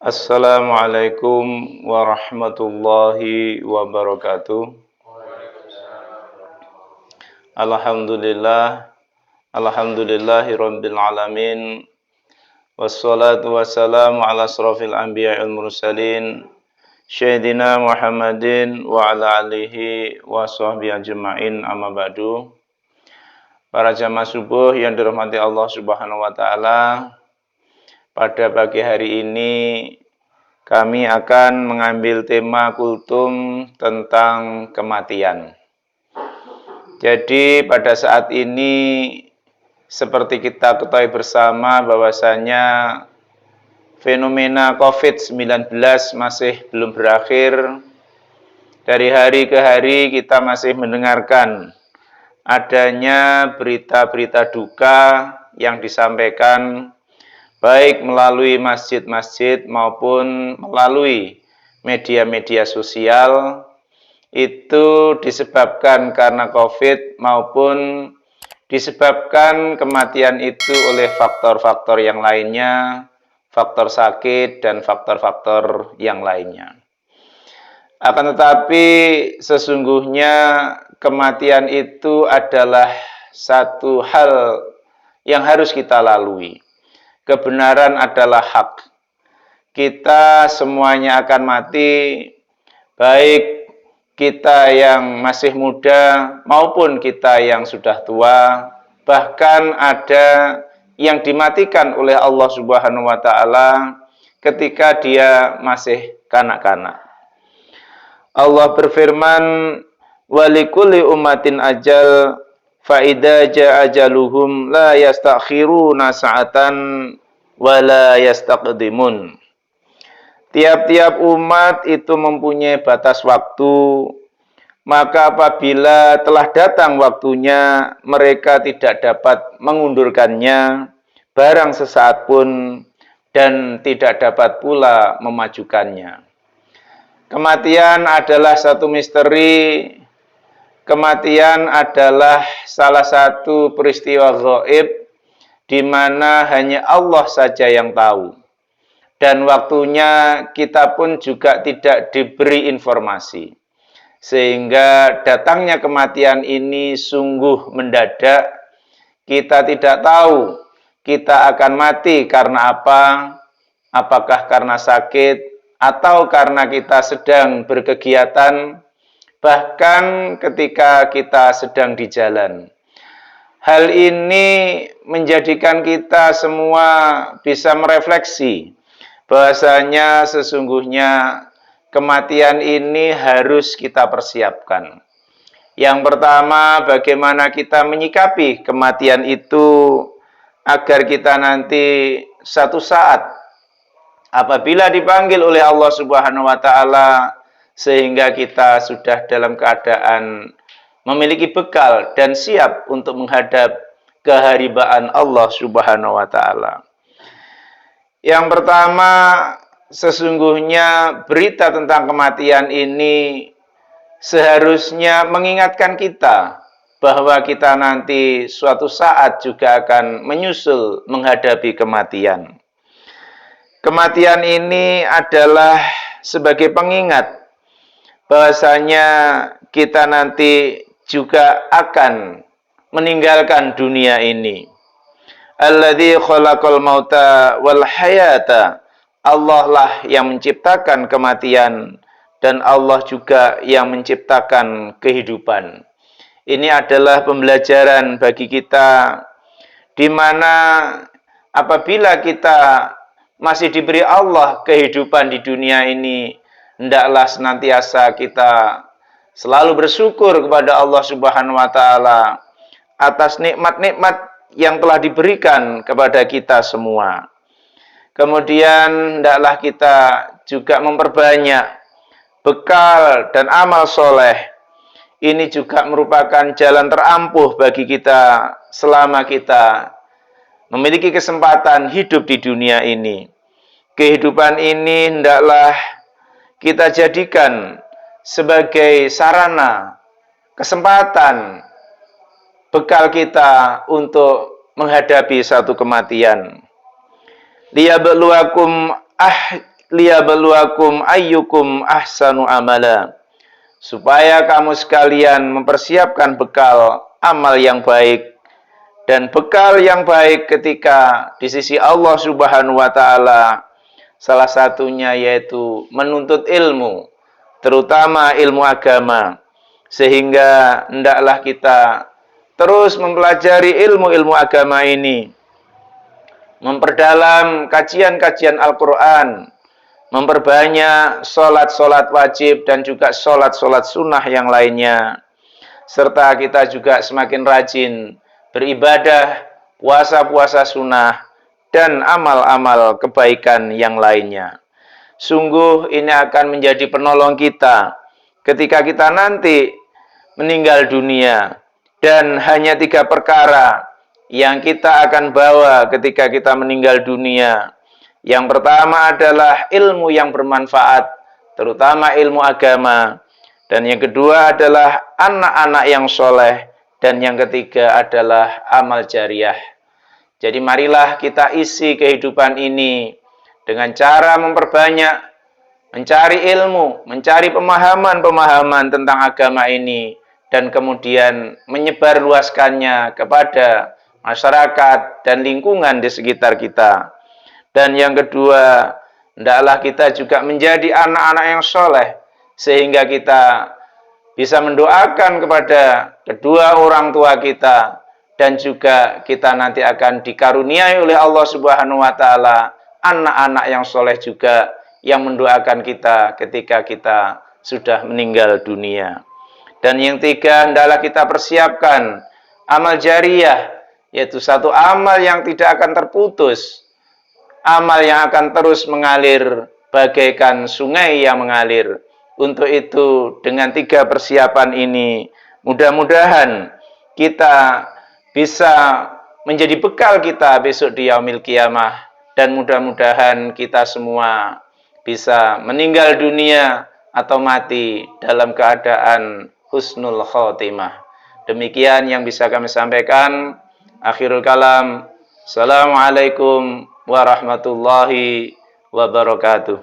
Assalamualaikum warahmatullahi wabarakatuh. Alhamdulillah, alhamdulillahirabbil alamin. Wassalatu wassalamu ala asrofil anbiya wal mursalin Sayyidina Muhammadin wa ala alihi wa sahbihi ajma'in, amma ba'du. Para jamaah subuh yang dirahmati Allah Subhanahu wa taala, pada pagi hari ini kami akan mengambil tema kultum tentang kematian. Jadi pada saat ini seperti kita ketahui bersama bahwasanya fenomena COVID-19 masih belum berakhir. Dari hari ke hari kita masih mendengarkan adanya berita-berita duka yang disampaikan baik melalui masjid-masjid maupun melalui media-media sosial. Itu disebabkan karena COVID maupun disebabkan kematian itu oleh faktor-faktor yang lainnya, faktor sakit dan faktor-faktor yang lainnya. Akan tetapi sesungguhnya kematian itu adalah satu hal yang harus kita lalui. Kebenaran adalah hak. Kita semuanya akan mati, baik kita yang masih muda maupun kita yang sudah tua. Bahkan ada yang dimatikan oleh Allah Subhanahu wa taala ketika dia masih kanak-kanak. Allah berfirman, "Walikulli ummatin ajal, fa idza jaa ajaluhum la yastakhiruna sa'atan wa la yastaqdimun." Tiap-tiap umat itu mempunyai batas waktu, maka apabila telah datang waktunya, mereka tidak dapat mengundurkannya barang sesaat pun dan tidak dapat pula memajukannya. Kematian adalah satu misteri. Kematian adalah salah satu peristiwa gaib di mana hanya Allah saja yang tahu. Dan waktunya kita pun juga tidak diberi informasi. Sehingga datangnya kematian ini sungguh mendadak. Kita tidak tahu kita akan mati karena apa, apakah karena sakit, atau karena kita sedang berkegiatan, bahkan ketika kita sedang di jalan. Hal ini menjadikan kita semua bisa merefleksi bahwasanya sesungguhnya kematian ini harus kita persiapkan. Yang pertama, bagaimana kita menyikapi kematian itu agar kita nanti satu saat apabila dipanggil oleh Allah Subhanahu wa taala, sehingga kita sudah dalam keadaan memiliki bekal dan siap untuk menghadap keharibaan Allah Subhanahu wa taala. Yang pertama, sesungguhnya berita tentang kematian ini seharusnya mengingatkan kita bahwa kita nanti suatu saat juga akan menyusul menghadapi kematian. Kematian ini adalah sebagai pengingat bahwasanya kita nanti juga akan meninggalkan dunia ini. Alladzi khalaqal mauta wal hayata. Allah lah yang menciptakan kematian dan Allah juga yang menciptakan kehidupan. Ini adalah pembelajaran bagi kita di mana apabila kita masih diberi Allah kehidupan di dunia ini, hendaklah senantiasa kita selalu bersyukur kepada Allah Subhanahu wa taala atas nikmat-nikmat yang telah diberikan kepada kita semua. Kemudian hendaklah kita juga memperbanyak bekal dan amal soleh. Ini juga merupakan jalan terampuh bagi kita selama kita memiliki kesempatan hidup di dunia ini. Kehidupan ini hendaklah kita jadikan sebagai sarana, kesempatan, bekal kita untuk menghadapi satu kematian. Liyabluwakum liyabluwakum ayyukum ahsanu amala. Supaya kamu sekalian mempersiapkan bekal amal yang baik, dan bekal yang baik ketika di sisi Allah Subhanahu wa taala salah satunya yaitu menuntut ilmu, terutama ilmu agama. Sehingga hendaklah kita terus mempelajari ilmu-ilmu agama ini, memperdalam kajian-kajian Al-Quran, memperbanyak sholat-sholat wajib dan juga sholat-sholat sunnah yang lainnya. Serta kita juga semakin rajin beribadah, puasa-puasa sunnah, dan amal-amal kebaikan yang lainnya. Sungguh ini akan menjadi penolong kita ketika kita nanti meninggal dunia. Dan hanya 3 perkara yang kita akan bawa ketika kita meninggal dunia. Yang pertama adalah ilmu yang bermanfaat, terutama ilmu agama. Dan yang kedua adalah anak-anak yang soleh. Dan yang ketiga adalah amal jariah. Jadi marilah kita isi kehidupan ini dengan cara memperbanyak, mencari ilmu, mencari pemahaman-pemahaman tentang agama ini, dan kemudian menyebarluaskannya kepada masyarakat dan lingkungan di sekitar kita. Dan yang kedua, hendaklah kita juga menjadi anak-anak yang soleh, sehingga kita bisa mendoakan kepada kedua orang tua kita, dan juga kita nanti akan dikaruniai oleh Allah Subhanahu wa taala anak-anak yang soleh juga, yang mendoakan kita ketika kita sudah meninggal dunia. Dan yang tiga, hendaklah kita persiapkan amal jariah, yaitu satu amal yang tidak akan terputus, amal yang akan terus mengalir bagaikan sungai yang mengalir. Untuk itu, dengan 3 persiapan ini, mudah-mudahan kita bisa menjadi bekal kita besok di yaumil qiyamah, dan mudah-mudahan kita semua bisa meninggal dunia atau mati dalam keadaan husnul khotimah. Demikian yang bisa kami sampaikan. Akhirul kalam. Assalamualaikum warahmatullahi wabarakatuh.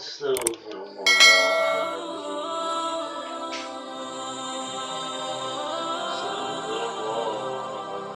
Astagfirullah.